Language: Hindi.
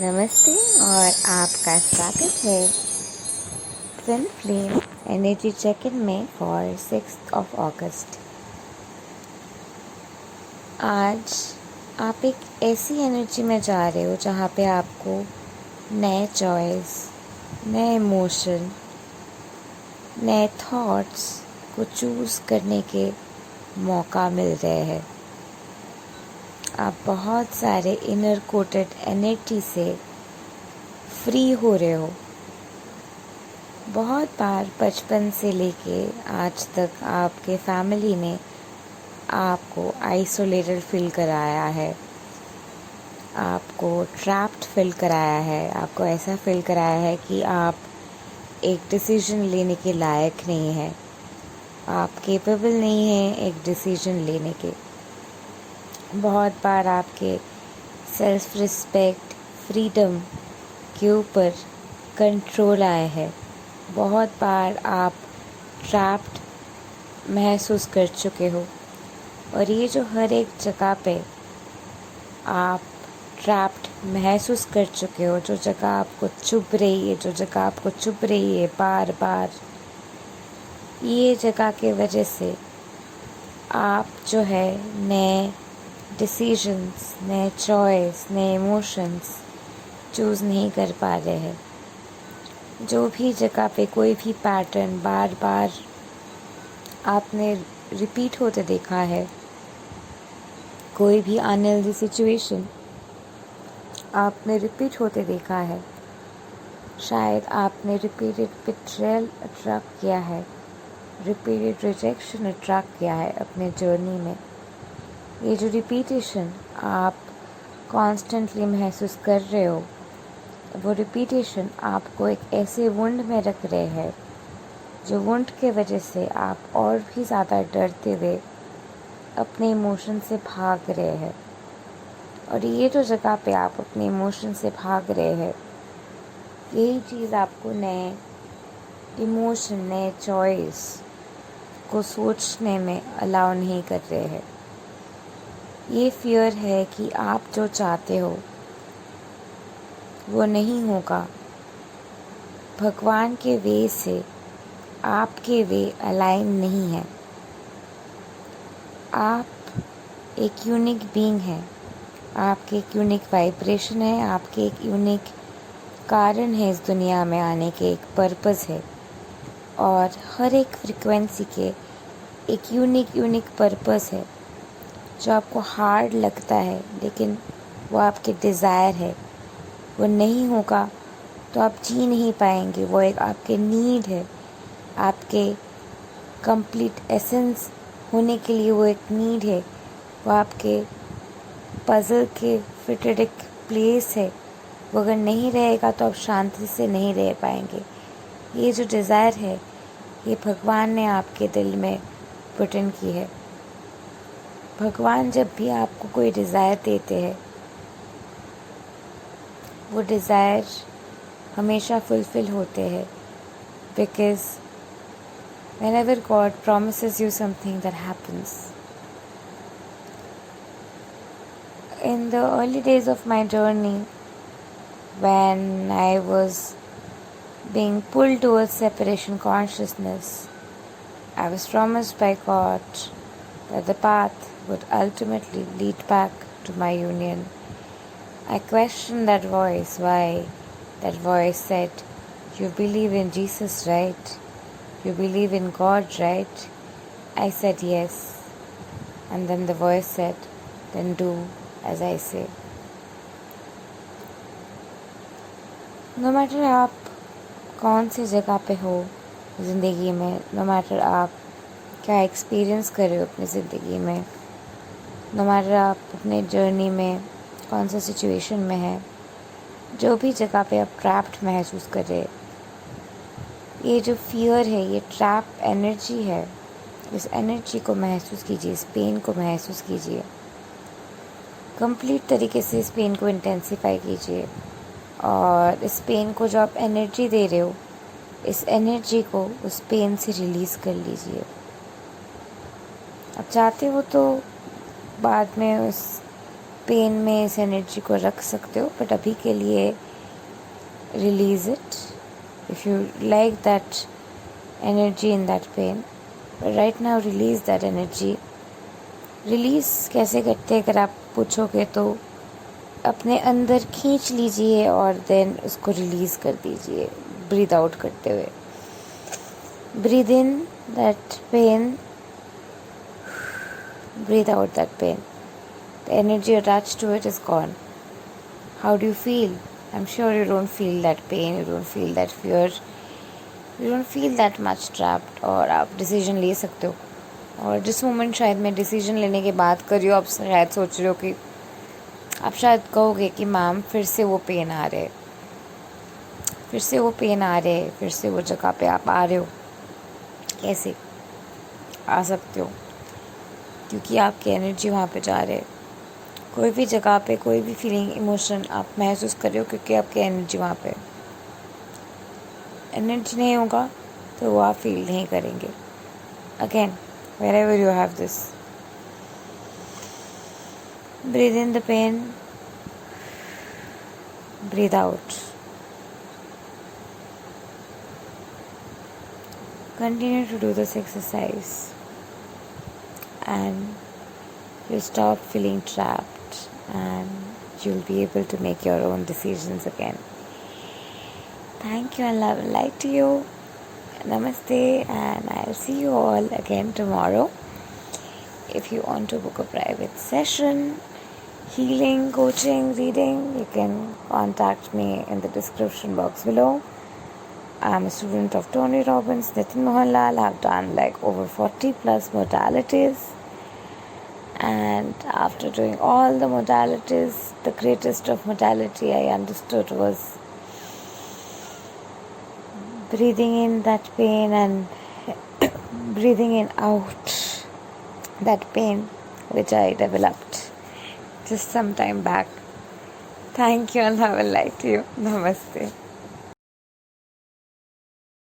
नमस्ते और आपका स्वागत है twin flame energy check in में फॉर 6 अगस्त। आज आप एक ऐसी एनर्जी में जा रहे हो जहाँ पे आपको नए चॉइस, नए इमोशन, नए थॉट्स को चूज़ करने के मौका मिल रहे हैं। आप बहुत सारे इनर कोटेड एनर्जी से फ्री हो रहे हो। बहुत बार बचपन से लेके आज तक आपके फैमिली ने आपको आइसोलेटेड फील कराया है, आपको ट्रैप्ड फील कराया है, आपको ऐसा फील कराया है कि आप एक डिसीजन लेने के लायक नहीं हैं, आप केपेबल नहीं हैं एक डिसीजन लेने के। बहुत बार आपके सेल्फ रिस्पेक्ट, फ्रीडम के ऊपर कंट्रोल आया है। बहुत बार आप ट्रैप्ड महसूस कर चुके हो और ये जो हर एक जगह पे आप ट्रैप्ड महसूस कर चुके हो, जो जगह आपको चुभ रही है, बार बार ये जगह के वजह से आप जो है नए डिसीजंस, नए चॉइस, नए इमोशंस चूज़ नहीं कर पा रहे हैं। जो भी जगह पे कोई भी पैटर्न बार बार आपने रिपीट होते देखा है, कोई भी अनहेल्दी सिचुएशन आपने रिपीट होते देखा है, शायद आपने रिपीटेड बिट्रेयल अट्रैक्ट किया है, रिपीटेड रिजेक्शन अट्रैक्ट किया है अपने जर्नी में। ये जो रिपीटेशन आप कॉन्स्टेंटली महसूस कर रहे हो, वो रिपीटेशन आपको एक ऐसे वुंड में रख रहे हैं जो वुंड के वजह से आप और भी ज़्यादा डरते हुए अपने इमोशन से भाग रहे हैं। और ये जो जगह पे आप अपने इमोशन से भाग रहे हैं, यही चीज़ आपको नए इमोशन, नए चॉइस को सोचने में अलाउ नहीं कर रहे हैं। ये फियर है कि आप जो चाहते हो वो नहीं होगा। भगवान के वे से आपके वे अलाइन नहीं है। आप एक यूनिक बीइंग हैं, आपके एक यूनिक वाइब्रेशन है, आपके एक यूनिक कारण है, इस दुनिया में आने के एक पर्पस है। और हर एक फ्रिक्वेंसी के एक यूनिक पर्पस है जो आपको हार्ड लगता है, लेकिन वो आपके डिज़ायर है। वो नहीं होगा तो आप जी नहीं पाएंगे। वो एक आपके नीड है, आपके कंप्लीट एसेंस होने के लिए वो एक नीड है। वो आपके पज़ल के फिटेड एक प्लेस है। वो अगर नहीं रहेगा तो आप शांति से नहीं रह पाएंगे। ये जो डिज़ायर है, ये भगवान ने आपके दिल में पुट इन की है। भगवान जब भी आपको कोई डिज़ायर देते हैं, वो डिज़ायर हमेशा फुलफ़िल होते हैं। Because whenever God promises you something, that happens. In the early days of my journey, when I was being pulled towards separation consciousness, I was promised by God that the path would ultimately lead back to my union. I questioned that voice, why that voice said, "You believe in Jesus, right? You believe in God, right?" I said yes. And then the voice said, "Then do as I say." No matter आप कौन सी जगह पे हो ज़िंदगी में, no matter आप क्या एक्सपीरियंस कर रहे हो अपनी ज़िंदगी में, no matter आप अपने जर्नी में कौन सा सिचुएशन में है, जो भी जगह पे आप ट्रैप्ड महसूस कर रहे, ये जो फियर है, ये ट्रैप एनर्जी है, इस एनर्जी को महसूस कीजिए, इस पेन को महसूस कीजिए, कंप्लीट तरीके से इस पेन को इंटेंसिफाई कीजिए। और इस पेन को जो आप एनर्जी दे रहे हो, इस एनर्जी को उस पेन से रिलीज़ कर लीजिए। आप चाहते हो तो बाद में उस पेन में इस एनर्जी को रख सकते हो, बट अभी के लिए release it if you like that energy in that pen, but right now release that energy. Release कैसे करते हैं अगर आप पूछोगे तो अपने अंदर खींच लीजिए और देन उसको रिलीज़ कर दीजिए ब्रीथ आउट करते हुए। Breathe in that pain, breathe out that pain. The energy attached to it is gone. How do you feel? I'm sure you don't feel that pain, you don't feel that fear, you don't feel that much trapped, और आप डिसीजन ले सकते हो। और जिस मोमेंट शायद मैं डिसीजन लेने की बात कर रही हूँ, आप शायद सोच रहे हो कि आप शायद कहोगे कि मैम फिर से वो पेन आ रहे, फिर से वो पेन आ रहे, फिर से वो जगह पे आप आ रहे हो। कैसे आ सकते हो? क्योंकि आपकी एनर्जी वहाँ पे जा रहे है। कोई भी जगह पे कोई भी फीलिंग, इमोशन आप महसूस कर रहे हो क्योंकि आपकी एनर्जी वहाँ पे। एनर्जी नहीं होगा तो वो आप फील नहीं करेंगे। Again, wherever you have this, breathe in the pain, breathe out. Continue to do this exercise and you'll stop feeling trapped and you'll be able to make your own decisions again. Thank you and love and light to you. Namaste, and I'll see you all again tomorrow. If you want to book a private session, healing, coaching, reading, you can contact me in the description box below. I'm a student of Tony Robbins, Nitin Mohanlal. I've done like over 40 plus modalities, and after doing all the modalities, the greatest of modality I understood was breathing in that pain and breathing in out that pain, which I developed just some time back. Thank you and have a light to you. Namaste.